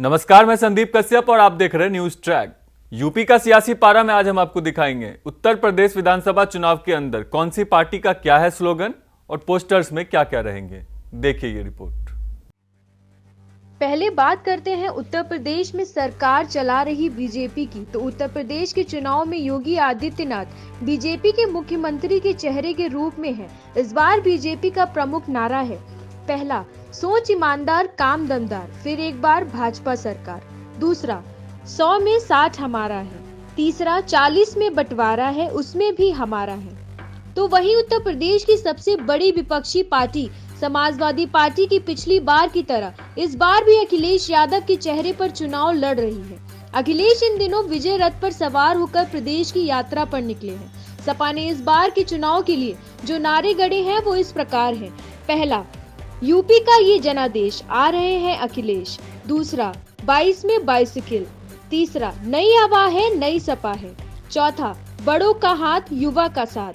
नमस्कार, मैं संदीप कश्यप और आप देख रहे हैं न्यूज ट्रैक। यूपी का सियासी पारा में आज हम आपको दिखाएंगे उत्तर प्रदेश विधानसभा चुनाव के अंदर कौन सी पार्टी का क्या है स्लोगन और पोस्टर्स में क्या क्या रहेंगे। देखिए ये रिपोर्ट। पहले बात करते हैं उत्तर प्रदेश में सरकार चला रही बीजेपी की। तो उत्तर प्रदेश के चुनाव में योगी आदित्यनाथ बीजेपी के मुख्यमंत्री के चेहरे के रूप में हैं। इस बार बीजेपी का प्रमुख नारा है, पहला सोच ईमानदार काम दमदार, फिर एक बार भाजपा सरकार। दूसरा 100 में 60 हमारा है। तीसरा 40 में बंटवारा है, उसमें भी हमारा है। तो वहीं उत्तर प्रदेश की सबसे बड़ी विपक्षी पार्टी समाजवादी पार्टी की पिछली बार की तरह इस बार भी अखिलेश यादव के चेहरे पर चुनाव लड़ रही है। अखिलेश इन दिनों विजय रथ पर सवार होकर प्रदेश की यात्रा पर निकले हैं। सपा ने इस बार के चुनाव के लिए जो नारे गढ़े हैं वो इस प्रकार हैं। पहला, यूपी का ये जनादेश, आ रहे हैं अखिलेश। दूसरा 22 में बाइसिकल। तीसरा नई हवा है, नई सपा है। चौथा बड़ों का हाथ, युवा का साथ।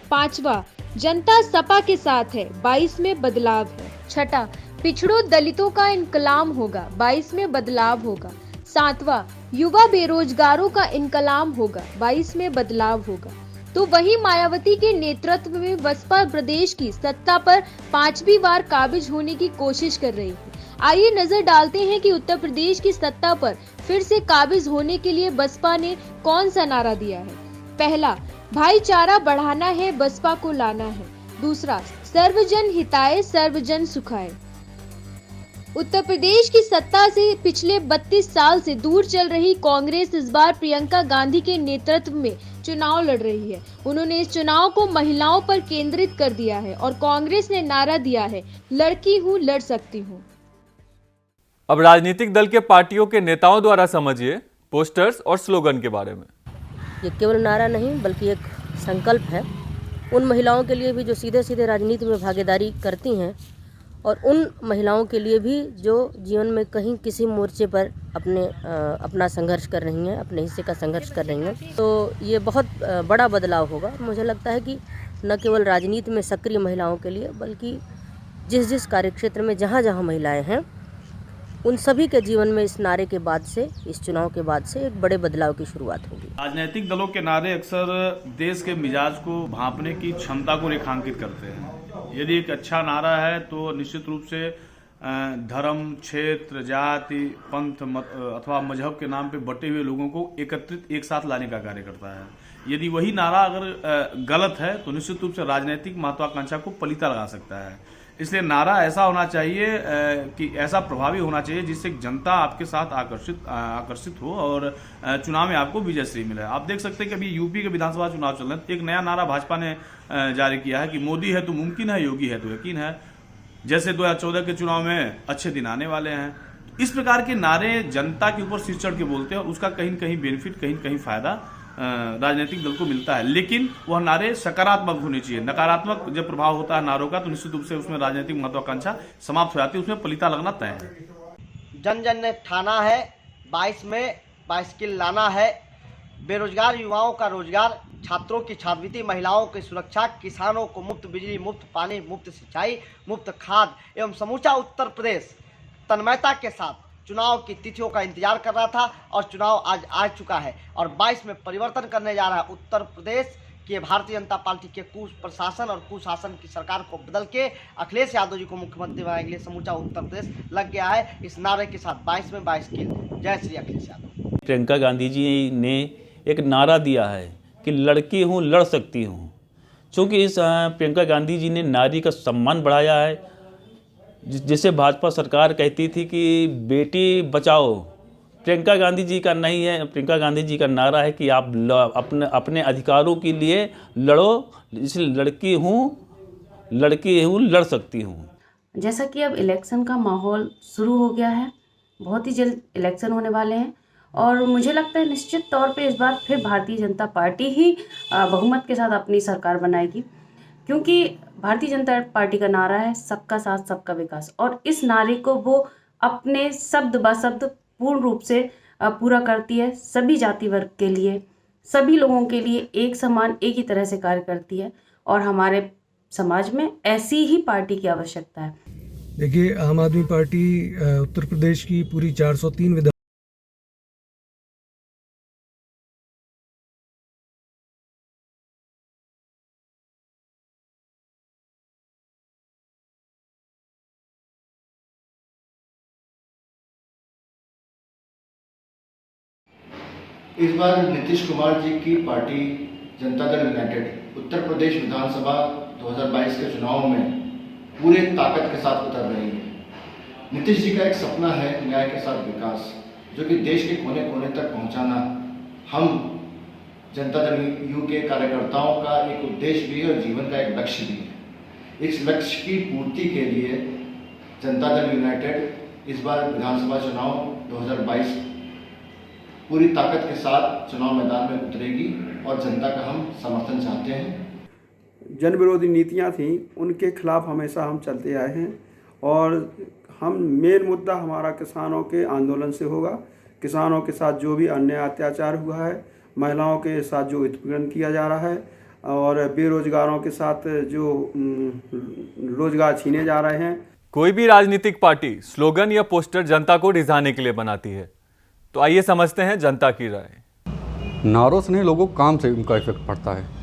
पांचवा जनता सपा के साथ है, 22 में बदलाव है। छठा पिछड़ों दलितों का इनकलाम होगा, 22 में बदलाव होगा। सातवां युवा बेरोजगारों का इनकलाम होगा, 22 में बदलाव होगा। तो वहीं मायावती के नेतृत्व में बसपा प्रदेश की सत्ता पर 5वीं बार काबिज होने की कोशिश कर रही है। आइए नजर डालते हैं कि उत्तर प्रदेश की सत्ता पर फिर से काबिज होने के लिए बसपा ने कौन सा नारा दिया है। पहला, भाईचारा बढ़ाना है, बसपा को लाना है। दूसरा, सर्वजन हिताय सर्वजन सुखाय। उत्तर प्रदेश की सत्ता से पिछले 32 साल से दूर चल रही कांग्रेस इस बार प्रियंका गांधी के नेतृत्व में चुनाव लड़ रही है। उन्होंने इस चुनाव को महिलाओं पर केंद्रित कर दिया है और कांग्रेस ने नारा दिया है, लड़की हूँ लड़ सकती हूँ। अब राजनीतिक दल के पार्टियों के नेताओं द्वारा समझिए पोस्टर्स और स्लोगन के बारे में। ये केवल नारा नहीं बल्कि एक संकल्प है उन महिलाओं के लिए भी जो सीधे सीधे राजनीति में भागीदारी करती हैं और उन महिलाओं के लिए भी जो जीवन में कहीं किसी मोर्चे पर अपना संघर्ष कर रही हैं, अपने हिस्से का संघर्ष कर रही हैं। तो ये बहुत बड़ा बदलाव होगा। मुझे लगता है कि न केवल राजनीति में सक्रिय महिलाओं के लिए बल्कि जिस जिस कार्यक्षेत्र में जहाँ जहाँ महिलाएं हैं उन सभी के जीवन में इस नारे के बाद से, इस चुनाव के बाद से एक बड़े बदलाव की शुरुआत होगी। राजनीतिक दलों के नारे अक्सर देश के मिजाज को भांपने की क्षमता को रेखांकित करते हैं। यदि एक अच्छा नारा है तो निश्चित रूप से धर्म, क्षेत्र, जाति, पंथ अथवा मजहब के नाम पे बटे हुए लोगों को एकत्रित एक साथ लाने का कार्य करता है। यदि वही नारा अगर गलत है तो निश्चित रूप से राजनीतिक महत्वाकांक्षा को पलीता लगा सकता है। इसलिए नारा ऐसा होना चाहिए कि ऐसा प्रभावी होना चाहिए जिससे जनता आपके साथ आकर्षित हो और चुनाव में आपको विजयश्री मिले। आप देख सकते हैं कि अभी यूपी के विधानसभा चुनाव चल रहे हैं। एक नया नारा भाजपा ने जारी किया है कि मोदी है तो मुमकिन है, योगी है तो यकीन है। जैसे 2014 के चुनाव में अच्छे दिन आने वाले हैं। इस प्रकार के नारे जनता के ऊपर सिर चढ़ के बोलते हैं और उसका कहीं न कहीं बेनिफिट, कहीं न कहीं फायदा राजनीतिक दल को मिलता है। लेकिन वह नारे सकारात्मक होने चाहिए। नकारात्मक जब प्रभाव होता है नारों का तो निश्चित रूप से उसमें राजनीतिक महत्वाकांक्षा समाप्त हो जाती है, उसमें पलीता लगना तय है। जन जन ने ठाना है, 22 में बाइसिकल लाना है। बेरोजगार युवाओं का रोजगार, छात्रों की छात्रवृत्ति, महिलाओं की सुरक्षा, किसानों को मुफ्त बिजली, मुफ्त पानी, मुफ्त सिंचाई, मुफ्त खाद एवं समूचा उत्तर प्रदेश तन्मयता के साथ चुनाव की तिथियों का इंतजार कर रहा था और चुनाव आज आ चुका है और 22 में परिवर्तन करने जा रहा है। उत्तर प्रदेश की भारतीय जनता पार्टी के कुप्रशासन और कुशासन की सरकार को बदल के अखिलेश यादव जी को मुख्यमंत्री बनाने के लिए समूचा उत्तर प्रदेश लग गया है इस नारे के साथ, 22 में 22 की। जय श्री अखिलेश यादव। प्रियंका गांधी जी ने एक नारा दिया है कि लड़की हूँ लड़ सकती हूँ। चूँकि इस प्रियंका गांधी जी ने नारी का सम्मान बढ़ाया है। जिसे भाजपा सरकार कहती थी कि बेटी बचाओ, प्रियंका गांधी जी का नहीं है। प्रियंका गांधी जी का नारा है कि आप अपने अधिकारों के लिए लड़ो, इसलिए लड़की हूँ लड़ सकती हूँ। जैसा कि अब इलेक्शन का माहौल शुरू हो गया है, बहुत ही जल्द इलेक्शन होने वाले हैं और मुझे लगता है निश्चित तौर पे इस बार फिर भारतीय जनता पार्टी ही बहुमत के साथ अपनी सरकार बनाएगी, क्योंकि भारतीय जनता पार्टी का नारा है सबका साथ सबका विकास और इस नारे को वो अपने शब्द ब शब्द पूर्ण रूप से पूरा करती है। सभी जाति वर्ग के लिए, सभी लोगों के लिए एक समान, एक ही तरह से कार्य करती है और हमारे समाज में ऐसी ही पार्टी की आवश्यकता है। देखिए, आम आदमी पार्टी उत्तर प्रदेश की पूरी 403 विधान इस बार नीतीश कुमार जी की पार्टी जनता दल यूनाइटेड उत्तर प्रदेश विधानसभा 2022 के चुनाव में पूरे ताकत के साथ उतर रही है। नीतीश जी का एक सपना है न्याय के साथ विकास, जो कि देश के कोने कोने तक पहुंचाना हम जनता दल यू के कार्यकर्ताओं का एक उद्देश्य भी है और जीवन का एक लक्ष्य भी है। इस लक्ष्य की पूर्ति के लिए जनता दल यूनाइटेड इस बार विधानसभा चुनाव 2022 पूरी ताकत के साथ चुनाव मैदान में उतरेगी और जनता का हम समर्थन चाहते हैं। जन विरोधी नीतियां थीं, उनके खिलाफ हमेशा हम चलते आए हैं और हम मेन मुद्दा हमारा किसानों के आंदोलन से होगा। किसानों के साथ जो भी अन्याय अत्याचार हुआ है, महिलाओं के साथ जो उत्पीड़न किया जा रहा है और बेरोजगारों के साथ जो रोजगार छीने जा रहे हैं। कोई भी राजनीतिक पार्टी स्लोगन या पोस्टर जनता को रिझाने के लिए बनाती है, तो आइए समझते हैं जनता की राय। नारों से नहीं, लोगों को काम से उनका इफेक्ट पड़ता है।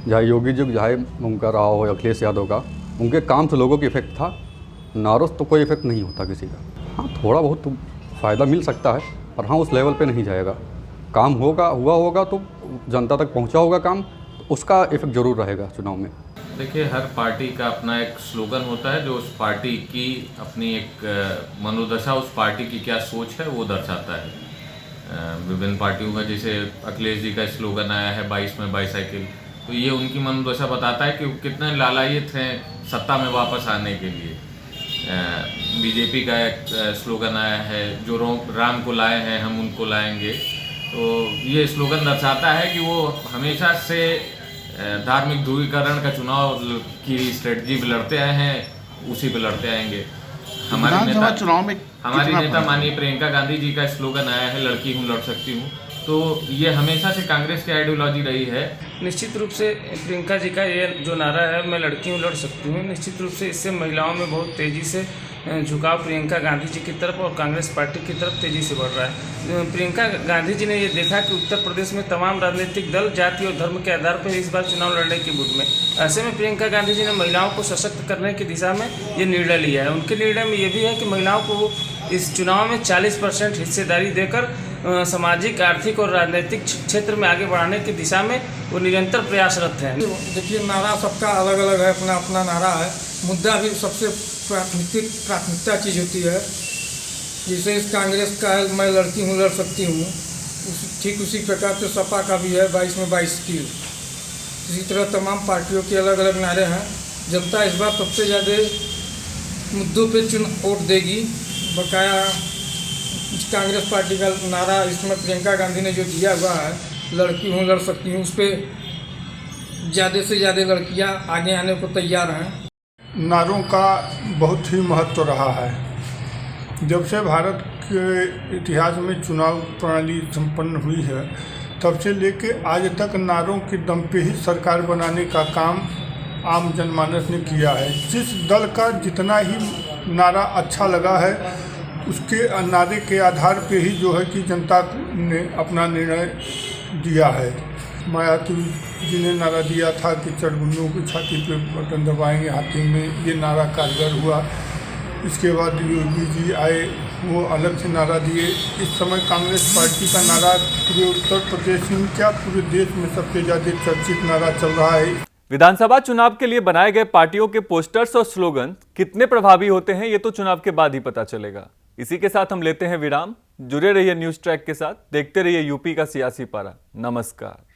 चाहे योगी जी, चाहे उनका रहा हो अखिलेश यादव का, उनके काम से लोगों की इफेक्ट था। नारों से तो कोई इफेक्ट नहीं होता किसी का। हाँ, थोड़ा बहुत तो फ़ायदा मिल सकता है, पर हाँ उस लेवल पे नहीं जाएगा। काम हुआ होगा तो जनता तक पहुंचा होगा काम, तो उसका इफेक्ट जरूर रहेगा चुनाव में। देखिए, हर पार्टी का अपना एक स्लोगन होता है जो उस पार्टी की अपनी एक मनोदशा, उस पार्टी की क्या सोच है वो दर्शाता है। विभिन्न पार्टियों का जैसे अखिलेश जी का स्लोगन आया है 22 में बाईसाइकिल, तो ये उनकी मनोदशा बताता है कि वो कितने लालायित हैं सत्ता में वापस आने के लिए। बीजेपी का एक स्लोगन आया है जो राम को लाए हैं हम उनको लाएंगे, तो ये स्लोगन दर्शाता है कि वो हमेशा से धार्मिक ध्रुवीकरण का चुनाव की स्ट्रेटजी पे लड़ते आए हैं, उसी पे लड़ते आएंगे। हमारी नेता माननीय प्रियंका गांधी जी का स्लोगन आया है लड़की हूँ लड़ सकती हूँ, तो ये हमेशा से कांग्रेस की आइडियोलॉजी रही है। निश्चित रूप से प्रियंका जी का ये जो नारा है मैं लड़की हूँ लड़ सकती हूँ, निश्चित रूप से इससे महिलाओं में बहुत तेज़ी से झुकाव प्रियंका गांधी जी की तरफ और कांग्रेस पार्टी की तरफ तेज़ी से बढ़ रहा है। प्रियंका गांधी जी ने ये देखा कि उत्तर प्रदेश में तमाम राजनीतिक दल जाति और धर्म के आधार पर इस बार चुनाव लड़ने के मूड में। ऐसे में प्रियंका गांधी जी ने महिलाओं को सशक्त करने की दिशा में ये निर्णय लिया है। उनके निर्णय में ये भी है कि महिलाओं को इस चुनाव में 40% हिस्सेदारी देकर सामाजिक, आर्थिक और राजनीतिक क्षेत्र में आगे बढ़ाने की दिशा में वो निरंतर प्रयासरत हैं। देखिए, नारा सबका अलग अलग है, अपना अपना नारा है। मुद्दा भी सबसे प्राथमिकता चीज़ होती है। जैसे इस कांग्रेस का है मैं लड़की हूँ लड़ सकती हूँ, ठीक उसी प्रकार से सपा का भी है 22 में 22 की। इसी तरह तमाम पार्टियों के अलग अलग नारे हैं। जनता इस बार सबसे ज़्यादा मुद्दों पे वोट देगी। बकाया कांग्रेस पार्टी का नारा इसमें प्रियंका गांधी ने जो दिया हुआ है लड़की हूँ लड़ सकती हूँ, उस पर ज़्यादा से ज़्यादा लड़कियाँ आगे आने को तैयार हैं। नारों का बहुत ही महत्व रहा है। जब से भारत के इतिहास में चुनाव प्रणाली संपन्न हुई है, तब से लेके आज तक नारों के दम पे ही सरकार बनाने का काम आम जनमानस ने किया है। जिस दल का जितना ही नारा अच्छा लगा है, उसके नारे के आधार पे ही जो है कि जनता ने अपना निर्णय दिया है। मायावती जी ने नारा दिया था कि चढ़गुन्नों की छाती पे बटन दबाएंगे हाथी में, ये नारा कारगर हुआ। इसके बाद योगी जी आए, वो अलग से नारा दिए। इस समय कांग्रेस पार्टी का नारा पूरे उत्तर प्रदेश में क्या पूरे देश में सबसे ज़्यादा चर्चित नारा चल रहा है। विधानसभा चुनाव के लिए बनाए गए पार्टियों के पोस्टर्स और स्लोगन कितने प्रभावी होते हैं, ये तो चुनाव के बाद ही पता चलेगा। इसी के साथ हम लेते हैं विराम। जुड़े रहिए न्यूज़ ट्रैक के साथ, देखते रहिए यूपी का सियासी पारा। नमस्कार।